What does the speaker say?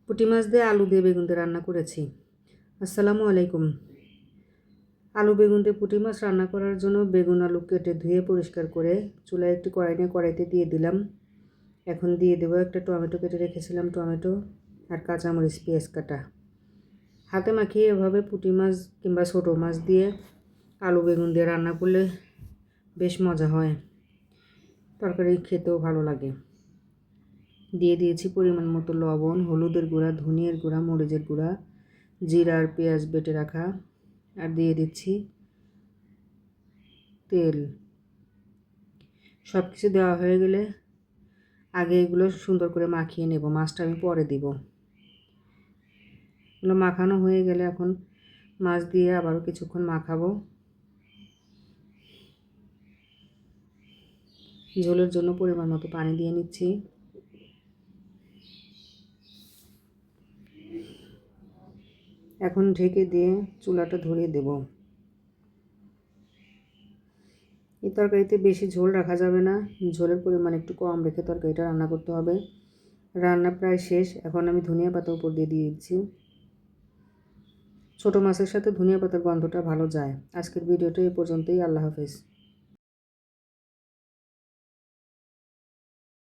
পুঁটি মাছ দিয়ে আলু দিয়ে বেগুন দিয়ে রান্না করেছি। আসসালামু আলাইকুম। আলু বেগুন দিয়ে পুঁটি মাছ রান্না করার জন্য বেগুন আলু কেটে ধুয়ে পরিষ্কার করে চুলায় একটি কড়াই নিয়ে কড়াইতে দিয়ে দিলাম। এখন দিয়ে দেবো একটা টমেটো কেটে রেখেছিলাম, টমেটো আর কাঁচামরিচ পেঁয়াজ কাটা। হাতে মাখিয়ে এভাবে পুঁটি মাছ কিংবা ছোটো মাছ দিয়ে আলু বেগুন দিয়ে রান্না করলে বেশ মজা হয়, তরকারি খেতেও ভালো লাগে। দিয়ে দিয়েছি পরিমাণ মতো লবণ, হলুদের গুঁড়া, ধনিয়ার গুঁড়া, মরিচের গুঁড়া, জিরা আর পেঁয়াজ বেটে রাখা, আর দিয়ে দিচ্ছি তেল। সব কিছু দেওয়া হয়ে গেলে আগে এগুলো সুন্দর করে মাখিয়ে নেব, মাছটা আমি পরে দিব। এগুলো মাখানো হয়ে গেলে এখন মাছ দিয়ে আবারও কিছুক্ষণ মাখাবো। ঝোলের জন্য পরিমাণ মতো পানি দিয়ে নিচ্ছি। এখন ঢেকে দিয়ে চুলাটা ধরিয়ে দেব। এই তরকারিতে বেশি ঝোল রাখা যাবে না, ঝোলের পরিমাণ একটু কম রেখে তরকারিটা রান্না করতে হবে। রান্না প্রায় শেষ, এখন আমি ধনিয়া পাতা উপর দিয়ে দিচ্ছি। ছোটো মাছের সাথে ধনিয়া পাতার গন্ধটা ভালো যায়। আজকের ভিডিওটা এই পর্যন্তই। আল্লাহ হাফেজ।